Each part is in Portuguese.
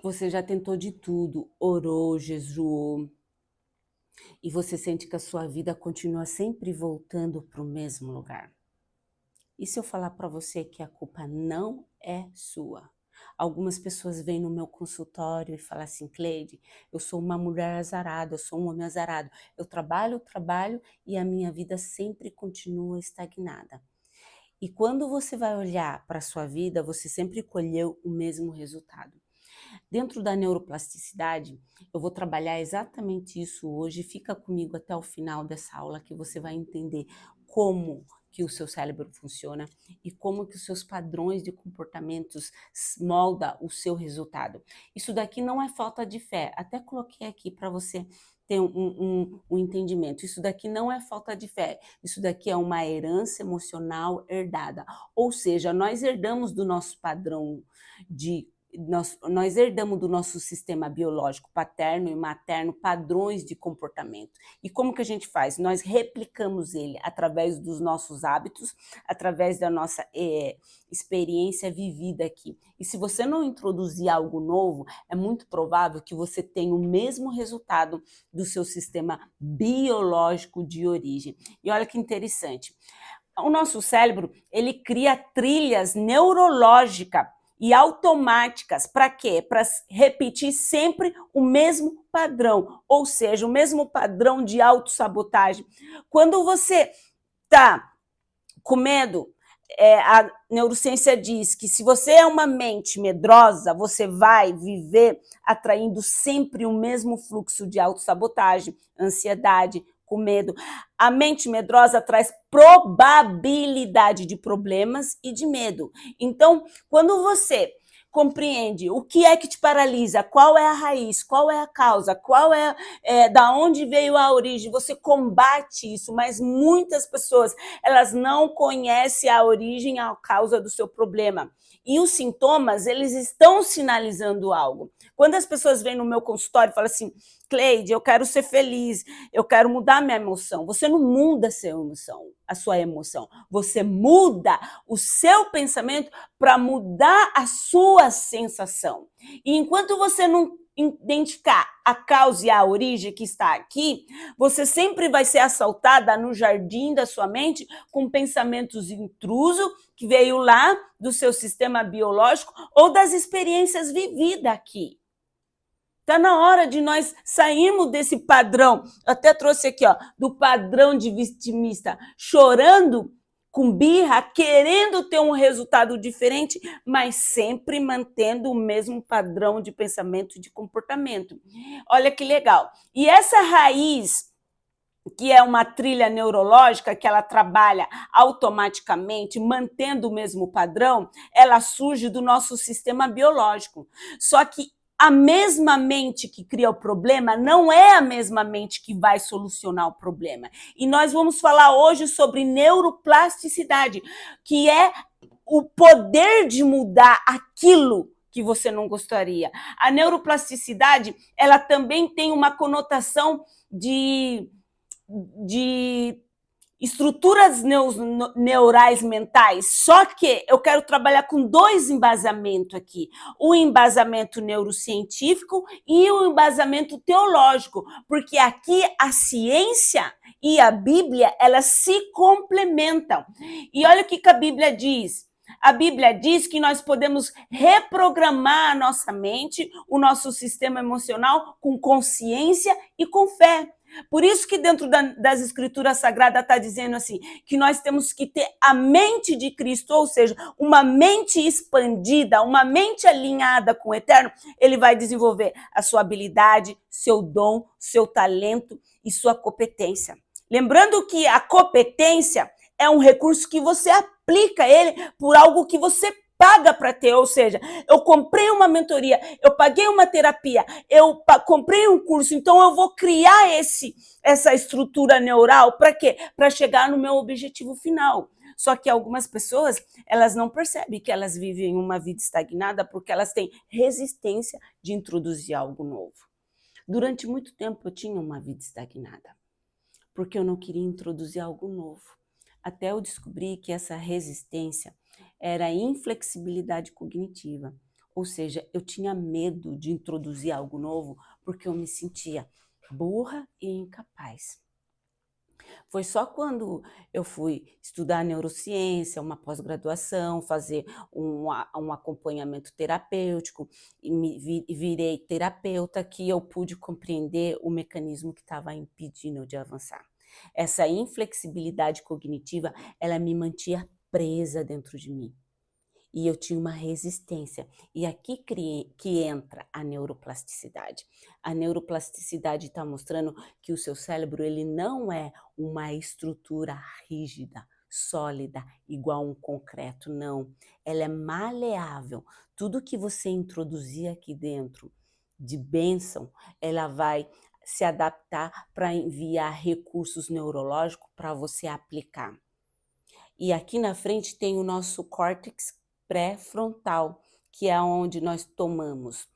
Você já tentou de tudo, orou, jejuou, e você sente que a sua vida continua sempre voltando para o mesmo lugar. E se eu falar para você que a culpa não é sua? Algumas pessoas vêm no meu consultório e falam assim: Cleide, eu sou uma mulher azarada, eu sou um homem azarado. Eu trabalho e a minha vida sempre continua estagnada. E quando você vai olhar para a sua vida, você sempre colheu o mesmo resultado. Dentro da neuroplasticidade, eu vou trabalhar exatamente isso hoje. Fica comigo até o final dessa aula que você vai entender como que o seu cérebro funciona e como que os seus padrões de comportamentos molda o seu resultado. Isso daqui não é falta de fé. Até coloquei aqui para você ter um entendimento. Isso daqui não é falta de fé. Isso daqui é uma herança emocional herdada. Ou seja, nós herdamos do nosso padrão de nós herdamos do nosso sistema biológico paterno e materno padrões de comportamento. E como que a gente faz? Nós replicamos ele através dos nossos hábitos, através da nossa experiência vivida aqui. E se você não introduzir algo novo, é muito provável que você tenha o mesmo resultado do seu sistema biológico de origem. E olha que interessante. O nosso cérebro, ele cria trilhas neurológicas e automáticas. Para quê? Para repetir sempre o mesmo padrão, ou seja, o mesmo padrão de autossabotagem. Quando você está com medo, a neurociência diz que se você é uma mente medrosa, você vai viver atraindo sempre o mesmo fluxo de autossabotagem, ansiedade, com medo. A mente medrosa traz probabilidade de problemas e de medo. Então, quando você compreende o que é que te paralisa, qual é a raiz, qual é a causa, da onde veio a origem, você combate isso, mas muitas pessoas, elas não conhecem a origem, a causa do seu problema. E os sintomas, eles estão sinalizando algo. Quando as pessoas vêm no meu consultório e falam assim: Cleide, eu quero ser feliz, eu quero mudar minha emoção. Você não muda a sua emoção. Você muda o seu pensamento para mudar a sua sensação. E enquanto você não identificar a causa e a origem que está aqui, você sempre vai ser assaltada no jardim da sua mente com pensamentos intrusos que veio lá do seu sistema biológico ou das experiências vividas aqui. Está na hora de nós sairmos desse padrão. Eu até trouxe aqui, ó, do padrão de vitimista, chorando com birra, querendo ter um resultado diferente, mas sempre mantendo o mesmo padrão de pensamento e de comportamento. Olha que legal. E essa raiz, que é uma trilha neurológica que ela trabalha automaticamente, mantendo o mesmo padrão, ela surge do nosso sistema biológico. Só que a mesma mente que cria o problema não é a mesma mente que vai solucionar o problema. E nós vamos falar hoje sobre neuroplasticidade, que é o poder de mudar aquilo que você não gostaria. A neuroplasticidade, ela também tem uma conotação de estruturas neurais mentais, só que eu quero trabalhar com dois embasamentos aqui, o embasamento neurocientífico e o embasamento teológico, porque aqui a ciência e a Bíblia, elas se complementam. E olha o que a Bíblia diz. A Bíblia diz que nós podemos reprogramar a nossa mente, o nosso sistema emocional com consciência e com fé. Por isso que dentro das escrituras sagradas está dizendo assim, que nós temos que ter a mente de Cristo, ou seja, uma mente expandida, uma mente alinhada com o eterno. Ele vai desenvolver a sua habilidade, seu dom, seu talento e sua competência. Lembrando que a competência é um recurso que você aplica ele por algo que você paga para ter, ou seja, eu comprei uma mentoria, eu paguei uma terapia, eu comprei um curso, então eu vou criar essa estrutura neural para quê? Para chegar no meu objetivo final. Só que algumas pessoas, elas não percebem que elas vivem uma vida estagnada porque elas têm resistência de introduzir algo novo. Durante muito tempo eu tinha uma vida estagnada, porque eu não queria introduzir algo novo. Até eu descobri que essa resistência era a inflexibilidade cognitiva, Ou seja, eu tinha medo de introduzir algo novo porque eu me sentia burra e incapaz. Foi só quando eu fui estudar neurociência, uma pós-graduação, fazer um acompanhamento terapêutico e virei terapeuta que eu pude compreender o mecanismo que estava impedindo eu de avançar. Essa inflexibilidade cognitiva, ela me mantinha presa dentro de mim. E eu tinha uma resistência. E aqui que entra a neuroplasticidade. A neuroplasticidade está mostrando que o seu cérebro ele não é uma estrutura rígida, sólida, igual um concreto, não. Ela é maleável. Tudo que você introduzir aqui dentro de bênção, ela vai se adaptar para enviar recursos neurológicos para você aplicar. E aqui na frente tem o nosso córtex pré-frontal, que é onde nós tomamos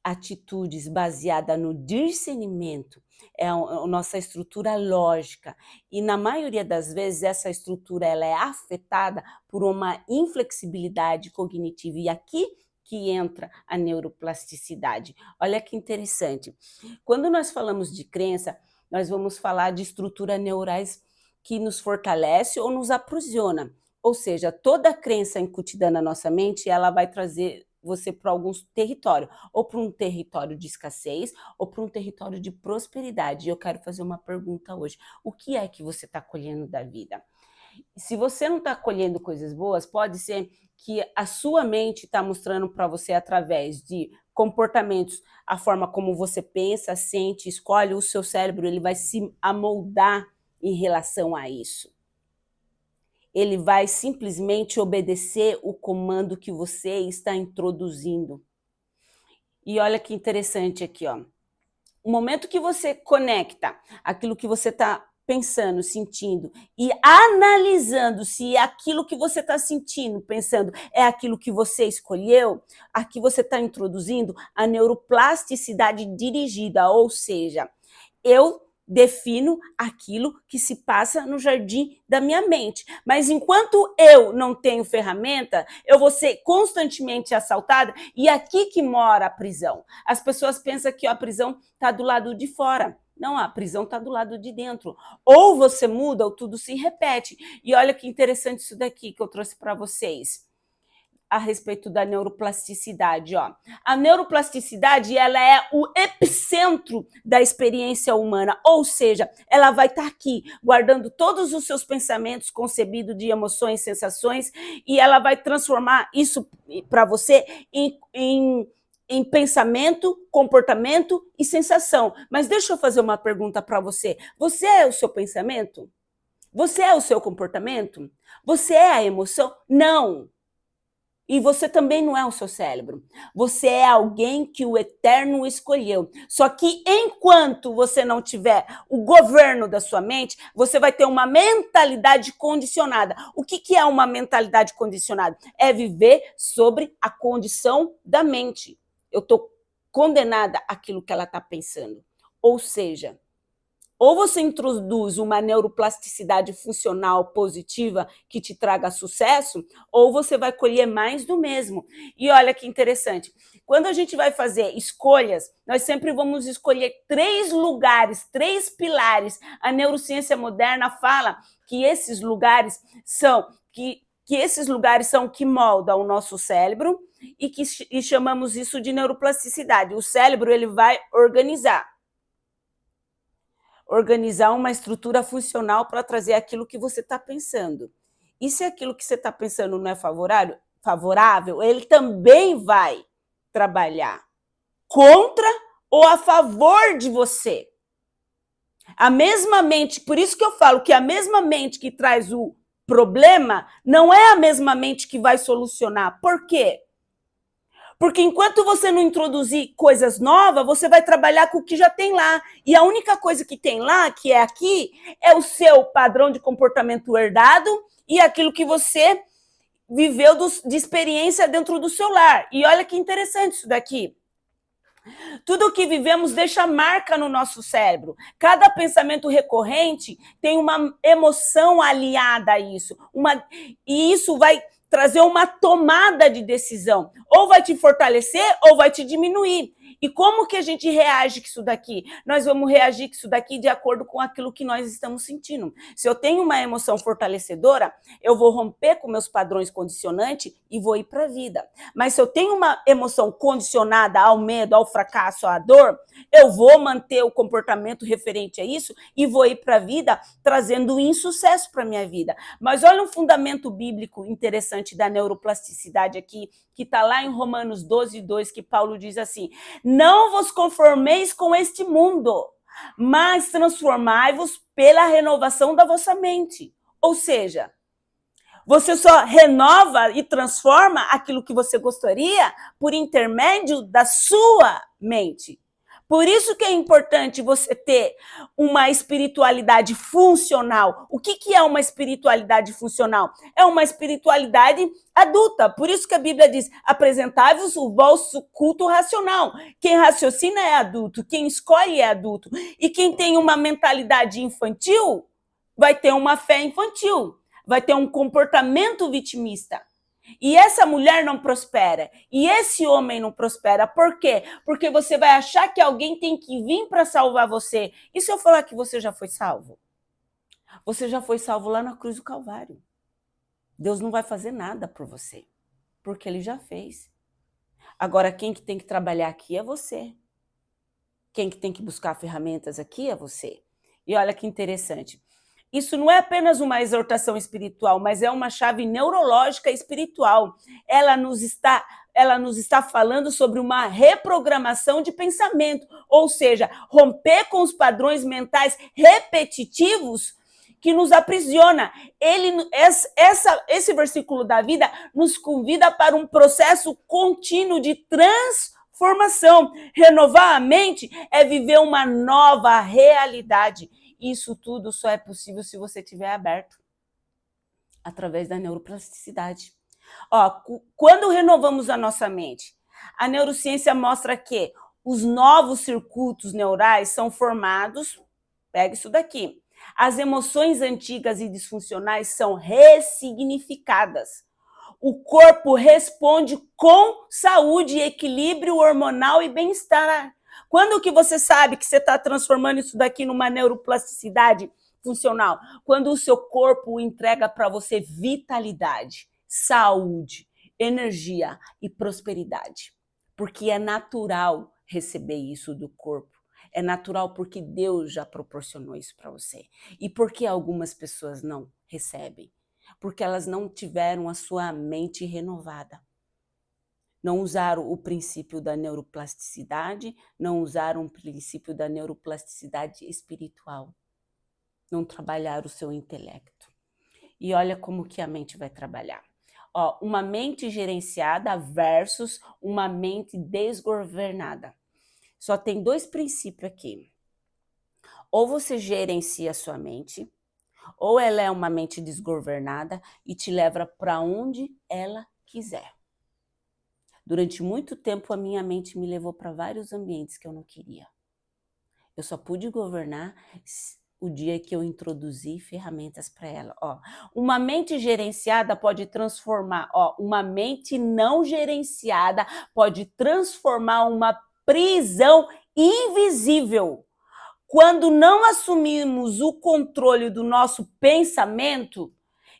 atitudes baseadas no discernimento, é a nossa estrutura lógica. E na maioria das vezes essa estrutura ela é afetada por uma inflexibilidade cognitiva. E aqui que entra a neuroplasticidade. Olha que interessante. Quando nós falamos de crença, nós vamos falar de estruturas neurais que nos fortalece ou nos aprisiona. Ou seja, toda crença incutida na nossa mente, ela vai trazer você para algum território, ou para um território de escassez, ou para um território de prosperidade. E eu quero fazer uma pergunta hoje. O que é que você está colhendo da vida? Se você não está colhendo coisas boas, pode ser que a sua mente está mostrando para você através de comportamentos, a forma como você pensa, sente, escolhe, o seu cérebro ele vai se amoldar em relação a isso. Ele vai simplesmente obedecer o comando que você está introduzindo. E olha que interessante aqui, ó. O momento que você conecta aquilo que você está pensando, sentindo e analisando se aquilo que você está sentindo, pensando, é aquilo que você escolheu, aqui você está introduzindo a neuroplasticidade dirigida, ou seja, eu defino aquilo que se passa no jardim da minha mente. Mas enquanto eu não tenho ferramenta, eu vou ser constantemente assaltada e aqui que mora a prisão. As pessoas pensam que a prisão está do lado de fora. Não, a prisão está do lado de dentro. Ou você muda ou tudo se repete. E olha que interessante isso daqui que eu trouxe para vocês a respeito da neuroplasticidade, ó. A neuroplasticidade, ela é o epicentro da experiência humana, ou seja, ela vai estar aqui, guardando todos os seus pensamentos concebidos de emoções, sensações, e ela vai transformar isso para você em pensamento, comportamento e sensação. Mas deixa eu fazer uma pergunta para você. Você é o seu pensamento? Você é o seu comportamento? Você é a emoção? Não! E você também não é o seu cérebro. Você é alguém que o Eterno escolheu. Só que enquanto você não tiver o governo da sua mente, você vai ter uma mentalidade condicionada. O que é uma mentalidade condicionada? É viver sobre a condição da mente. Eu estou condenada àquilo que ela está pensando. Ou seja, ou você introduz uma neuroplasticidade funcional positiva que te traga sucesso, ou você vai colher mais do mesmo. E olha que interessante, quando a gente vai fazer escolhas, nós sempre vamos escolher 3 lugares, 3 pilares. A neurociência moderna fala que esses lugares são que moldam o nosso cérebro e chamamos isso de neuroplasticidade. O cérebro ele vai organizar uma estrutura funcional para trazer aquilo que você está pensando. E se aquilo que você está pensando não é favorável, ele também vai trabalhar contra ou a favor de você. A mesma mente, por isso que eu falo que a mesma mente que traz o problema não é a mesma mente que vai solucionar. Por quê? Porque enquanto você não introduzir coisas novas, você vai trabalhar com o que já tem lá. E a única coisa que tem lá, que é aqui, é o seu padrão de comportamento herdado e aquilo que você viveu de experiência dentro do seu lar. E olha que interessante isso daqui. Tudo o que vivemos deixa marca no nosso cérebro. Cada pensamento recorrente tem uma emoção aliada a isso. E isso vai trazer uma tomada de decisão. Ou vai te fortalecer ou vai te diminuir. E como que a gente reage com isso daqui? Nós vamos reagir com isso daqui de acordo com aquilo que nós estamos sentindo. Se eu tenho uma emoção fortalecedora, eu vou romper com meus padrões condicionantes e vou ir para a vida. Mas se eu tenho uma emoção condicionada ao medo, ao fracasso, à dor, eu vou manter o comportamento referente a isso e vou ir para a vida trazendo insucesso para a minha vida. Mas olha um fundamento bíblico interessante da neuroplasticidade aqui, que está lá em Romanos 12, 2, que Paulo diz assim: não vos conformeis com este mundo, mas transformai-vos pela renovação da vossa mente. Ou seja, você só renova e transforma aquilo que você gostaria por intermédio da sua mente. Por isso que é importante você ter uma espiritualidade funcional. O que é uma espiritualidade funcional? É uma espiritualidade adulta. Por isso que a Bíblia diz: apresentai-vos o vosso culto racional. Quem raciocina é adulto, quem escolhe é adulto. E quem tem uma mentalidade infantil vai ter uma fé infantil, vai ter um comportamento vitimista. E essa mulher não prospera. E esse homem não prospera. Por quê? Porque você vai achar que alguém tem que vir para salvar você. E se eu falar que você já foi salvo? Você já foi salvo lá na cruz do Calvário. Deus não vai fazer nada por você, porque ele já fez. Agora, quem que tem que trabalhar aqui é você. Quem que tem que buscar ferramentas aqui é você. E olha que interessante. Isso não é apenas uma exortação espiritual, mas é uma chave neurológica espiritual. Ela nos está falando sobre uma reprogramação de pensamento, ou seja, romper com os padrões mentais repetitivos que nos aprisiona. Esse versículo da vida nos convida para um processo contínuo de transformação. Renovar a mente é viver uma nova realidade. Isso tudo só é possível se você estiver aberto, através da neuroplasticidade. Quando renovamos a nossa mente, a neurociência mostra que os novos circuitos neurais são formados, pega isso daqui, as emoções antigas e disfuncionais são ressignificadas. O corpo responde com saúde, equilíbrio hormonal e bem-estar. Quando que você sabe que você está transformando isso daqui numa neuroplasticidade funcional? Quando o seu corpo entrega para você vitalidade, saúde, energia e prosperidade. Porque é natural receber isso do corpo. É natural porque Deus já proporcionou isso para você. E por que algumas pessoas não recebem? Porque elas não tiveram a sua mente renovada. Não usaram o princípio da neuroplasticidade, não usaram o princípio da neuroplasticidade espiritual. Não trabalharam o seu intelecto. E olha como que a mente vai trabalhar. Uma mente gerenciada versus uma mente desgovernada. Só tem dois princípios aqui. Ou você gerencia a sua mente, ou ela é uma mente desgovernada e te leva para onde ela quiser. Durante muito tempo, a minha mente me levou para vários ambientes que eu não queria. Eu só pude governar o dia que eu introduzi ferramentas para ela. Uma mente gerenciada pode transformar, uma mente não gerenciada pode transformar uma prisão invisível. Quando não assumimos o controle do nosso pensamento,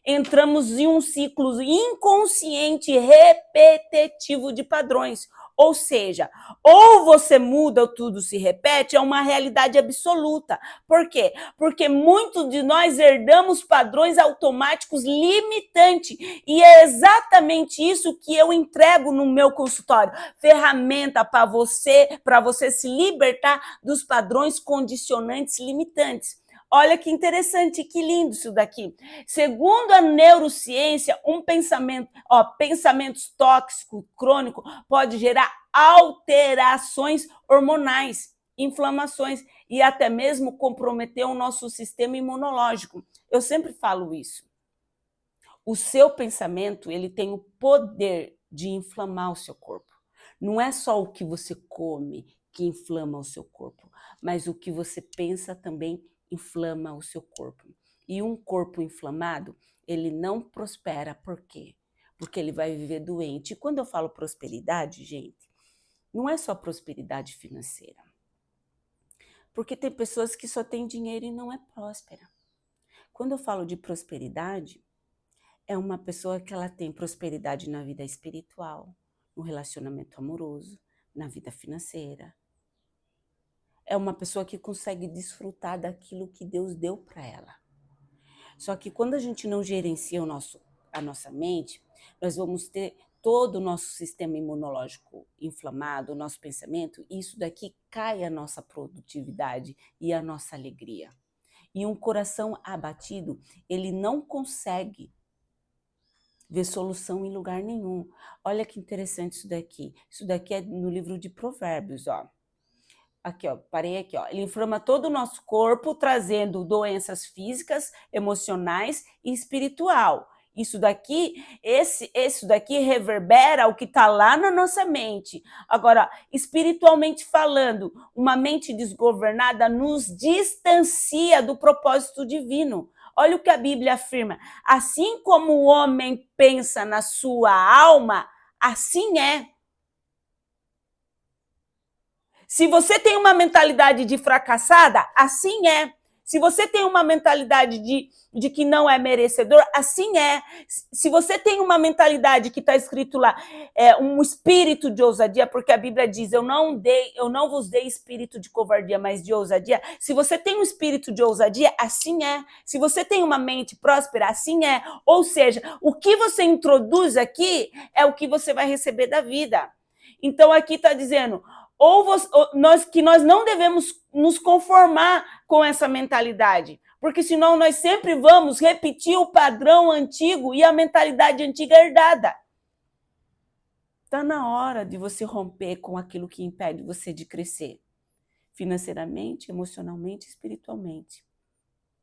entramos em um ciclo inconsciente repetitivo de padrões. Ou seja, ou você muda ou tudo se repete, é uma realidade absoluta. Por quê? Porque muitos de nós herdamos padrões automáticos limitantes. E é exatamente isso que eu entrego no meu consultório. Ferramenta para você se libertar dos padrões condicionantes limitantes. Olha que interessante, que lindo isso daqui. Segundo a neurociência, pensamentos tóxicos, crônicos, pode gerar alterações hormonais, inflamações e até mesmo comprometer o nosso sistema imunológico. Eu sempre falo isso. O seu pensamento, ele tem o poder de inflamar o seu corpo. Não é só o que você come que inflama o seu corpo, mas o que você pensa também inflama o seu corpo. E um corpo inflamado, ele não prospera. Por quê? porque ele vai viver doente. E quando eu falo prosperidade, gente, não é só prosperidade financeira. Porque tem pessoas que só têm dinheiro e não é próspera. Quando eu falo de prosperidade, é uma pessoa que ela tem prosperidade na vida espiritual, no relacionamento amoroso, na vida financeira. É uma pessoa que consegue desfrutar daquilo que Deus deu para ela. Só que quando a gente não gerencia a nossa mente, nós vamos ter todo o nosso sistema imunológico inflamado, o nosso pensamento, e isso daqui cai a nossa produtividade e a nossa alegria. E um coração abatido, ele não consegue ver solução em lugar nenhum. Olha que interessante isso daqui. Isso daqui é no livro de Provérbios, ó. Aqui, ó, parei aqui, ó. Ele inflama todo o nosso corpo, trazendo doenças físicas, emocionais e espiritual. Isso daqui, isso daqui reverbera o que está lá na nossa mente. Agora, espiritualmente falando, uma mente desgovernada nos distancia do propósito divino. Olha o que a Bíblia afirma. Assim como o homem pensa na sua alma, assim é. Se você tem uma mentalidade de fracassada, assim é. Se você tem uma mentalidade de que não é merecedor, assim é. Se você tem uma mentalidade que está escrito lá, um espírito de ousadia, porque a Bíblia diz, eu não vos dei espírito de covardia, mas de ousadia. Se você tem um espírito de ousadia, assim é. Se você tem uma mente próspera, assim é. Ou seja, o que você introduz aqui é o que você vai receber da vida. Então aqui está dizendo, nós não devemos nos conformar com essa mentalidade, porque senão nós sempre vamos repetir o padrão antigo e a mentalidade antiga herdada. Está na hora de você romper com aquilo que impede você de crescer, financeiramente, emocionalmente, espiritualmente.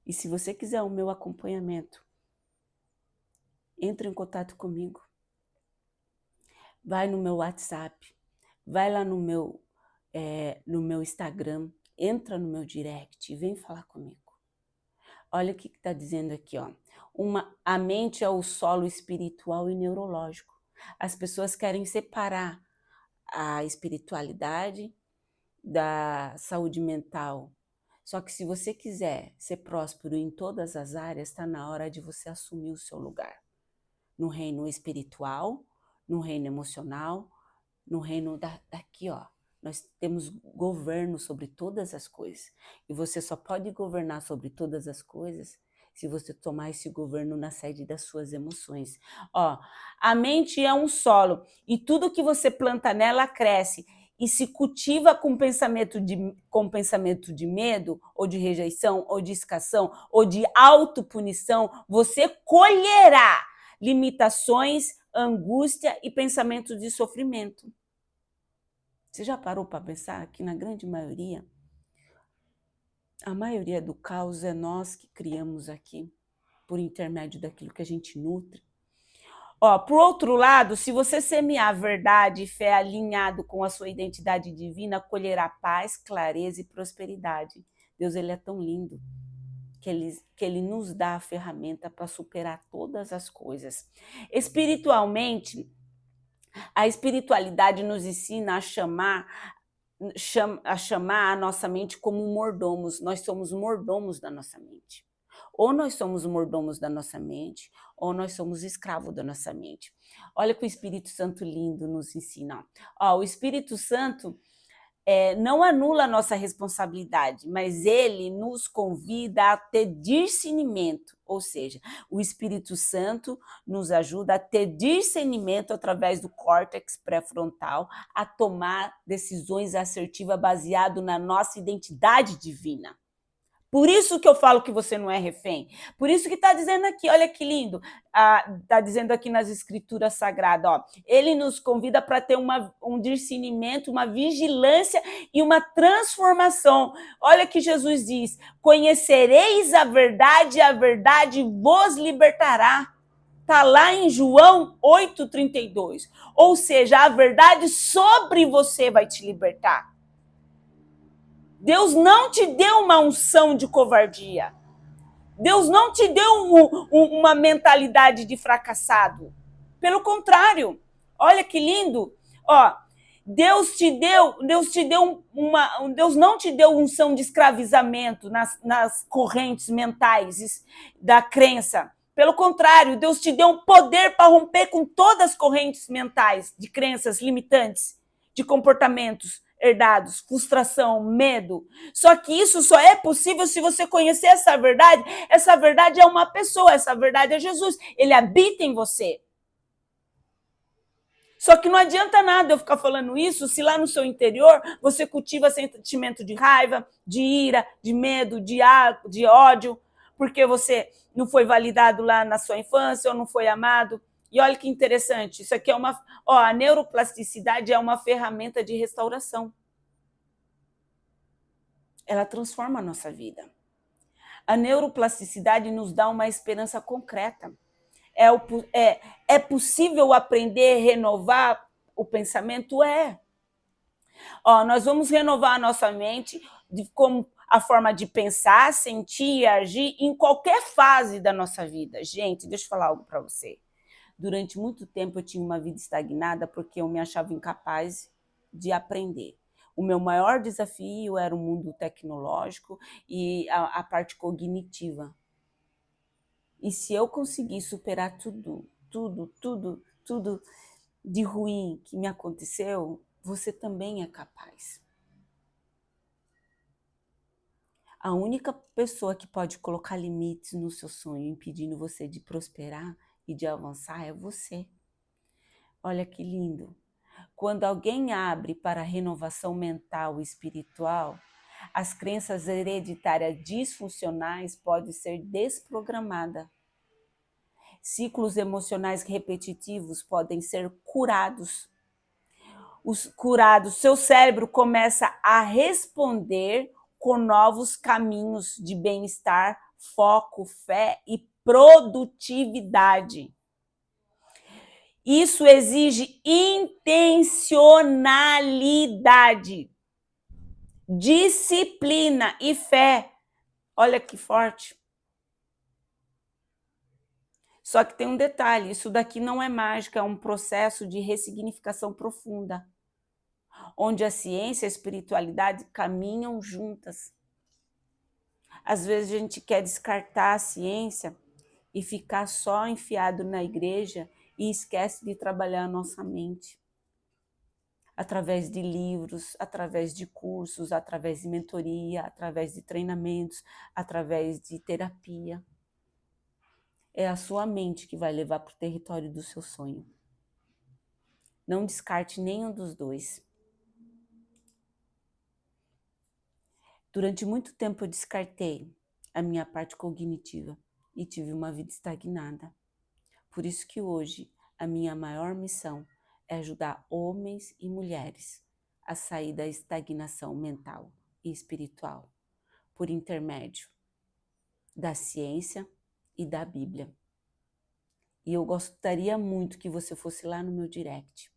E se você quiser o meu acompanhamento, entre em contato comigo. Vai no meu WhatsApp, vai lá no meu Instagram, entra no meu direct e vem falar comigo. Olha o que está dizendo aqui, ó. A mente é o solo espiritual e neurológico. As pessoas querem separar a espiritualidade da saúde mental. Só que se você quiser ser próspero em todas as áreas, está na hora de você assumir o seu lugar. No reino espiritual, no reino emocional, no reino daqui, ó. Nós temos governo sobre todas as coisas. E você só pode governar sobre todas as coisas se você tomar esse governo na sede das suas emoções. Ó, a mente é um solo e tudo que você planta nela cresce e se cultiva com pensamento de medo, ou de rejeição, ou de escassão, ou de autopunição, você colherá limitações, angústia e pensamentos de sofrimento. Você já parou para pensar que na grande maioria, a maioria do caos é nós que criamos aqui, por intermédio daquilo que a gente nutre? Ó, por outro lado, se você semear verdade e fé alinhado com a sua identidade divina, colherá paz, clareza e prosperidade. Deus, ele é tão lindo que ele nos dá a ferramenta para superar todas as coisas. Espiritualmente, a espiritualidade nos ensina a chamar a nossa mente como mordomos. Nós somos mordomos da nossa mente. Ou nós somos mordomos da nossa mente, ou nós somos escravos da nossa mente. Olha que o Espírito Santo lindo nos ensina. Ó, o Espírito Santo não anula a nossa responsabilidade, mas ele nos convida a ter discernimento, ou seja, o Espírito Santo nos ajuda a ter discernimento através do córtex pré-frontal, a tomar decisões assertivas baseado na nossa identidade divina. Por isso que eu falo que você não é refém. Por isso que está dizendo aqui, olha que lindo, está dizendo aqui nas escrituras sagradas, ó, ele nos convida para ter um discernimento, uma vigilância e uma transformação. Olha que Jesus diz, conhecereis a verdade vos libertará. Está lá em João 8,32. Ou seja, a verdade sobre você vai te libertar. Deus não te deu uma unção de covardia. Deus não te deu uma mentalidade de fracassado. Pelo contrário, olha que lindo, ó, Deus não te deu unção de escravizamento nas correntes mentais da crença. Pelo contrário, Deus te deu um poder para romper com todas as correntes mentais de crenças limitantes, de comportamentos herdados, frustração, medo. Só que isso só é possível se você conhecer essa verdade. Essa verdade é uma pessoa, essa verdade é Jesus. Ele habita em você. Só que não adianta nada eu ficar falando isso se lá no seu interior você cultiva sentimento de raiva, de ira, de medo, de ódio, porque você não foi validado lá na sua infância ou não foi amado. E olha que interessante, isso aqui é uma... a neuroplasticidade é uma ferramenta de restauração. Ela transforma a nossa vida. A neuroplasticidade nos dá uma esperança concreta. É possível aprender a renovar o pensamento? Nós vamos renovar a nossa mente como a forma de pensar, sentir e agir em qualquer fase da nossa vida. Gente, deixa eu falar algo para você. Durante muito tempo eu tinha uma vida estagnada porque eu me achava incapaz de aprender. O meu maior desafio era o mundo tecnológico e a parte cognitiva. E se eu conseguir superar tudo de ruim que me aconteceu, você também é capaz. A única pessoa que pode colocar limites no seu sonho, impedindo você de prosperar e de avançar, é você. Olha que lindo. Quando alguém abre para a renovação mental e espiritual, as crenças hereditárias disfuncionais podem ser desprogramadas. Ciclos emocionais repetitivos podem ser curados. Seu cérebro começa a responder com novos caminhos de bem-estar, foco, fé e produtividade. Isso exige intencionalidade, disciplina e fé. Olha que forte. Só que tem um detalhe, isso daqui não é mágica, é um processo de ressignificação profunda, onde a ciência e a espiritualidade caminham juntas. Às vezes a gente quer descartar a ciência e ficar só enfiado na igreja e esquece de trabalhar a nossa mente. Através de livros, através de cursos, através de mentoria, através de treinamentos, através de terapia. É a sua mente que vai levar para o território do seu sonho. Não descarte nenhum dos dois. Durante muito tempo eu descartei a minha parte cognitiva e tive uma vida estagnada. Por isso que hoje a minha maior missão é ajudar homens e mulheres a sair da estagnação mental e espiritual por intermédio da ciência e da Bíblia. E eu gostaria muito que você fosse lá no meu direct.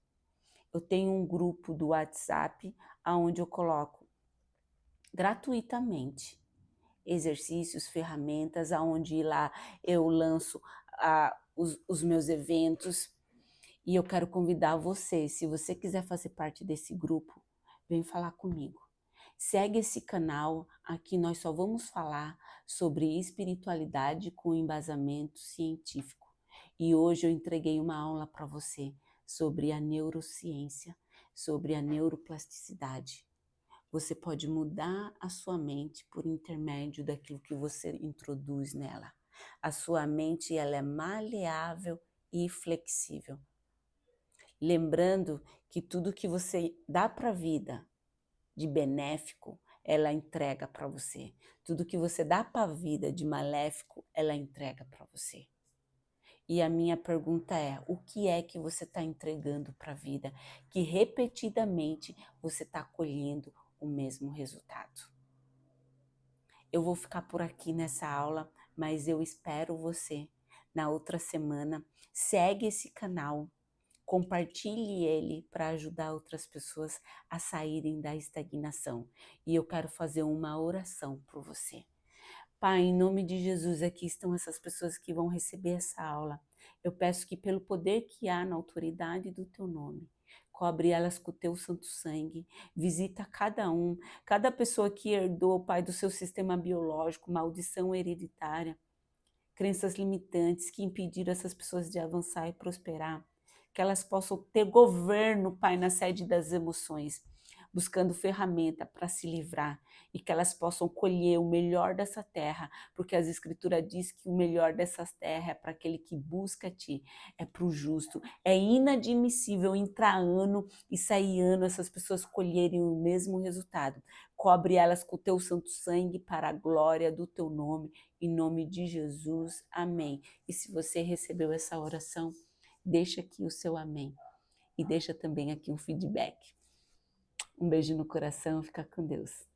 Eu tenho um grupo do WhatsApp onde eu coloco gratuitamente exercícios, ferramentas, aonde lá eu lanço os meus eventos. E eu quero convidar você, se você quiser fazer parte desse grupo, vem falar comigo. Segue esse canal, aqui nós só vamos falar sobre espiritualidade com embasamento científico. E hoje eu entreguei uma aula para você sobre a neurociência, sobre a neuroplasticidade. Você pode mudar a sua mente por intermédio daquilo que você introduz nela. A sua mente, ela é maleável e flexível. Lembrando que tudo que você dá para a vida de benéfico, ela entrega para você. Tudo que você dá para a vida de maléfico, ela entrega para você. E a minha pergunta é, o que é que você está entregando para a vida que repetidamente você está colhendo o mesmo resultado? Eu vou ficar por aqui nessa aula, mas eu espero você na outra semana. Segue esse canal. Compartilhe ele para ajudar outras pessoas a saírem da estagnação. E eu quero fazer uma oração por você. Pai, em nome de Jesus, aqui estão essas pessoas que vão receber essa aula. Eu peço que pelo poder que há na autoridade do teu nome, cobre elas com o teu santo sangue, visita cada um, cada pessoa que herdou, Pai, do seu sistema biológico, maldição hereditária, crenças limitantes que impediram essas pessoas de avançar e prosperar, que elas possam ter governo, Pai, na sede das emoções, buscando ferramenta para se livrar e que elas possam colher o melhor dessa terra, porque as escrituras diz que o melhor dessas terras é para aquele que busca a ti, é para o justo. É inadmissível entrar ano e sair ano essas pessoas colherem o mesmo resultado. Cobre elas com o teu santo sangue para a glória do teu nome, em nome de Jesus, amém. E se você recebeu essa oração, deixa aqui o seu amém. E deixa também aqui um feedback. Um beijo no coração, fica com Deus.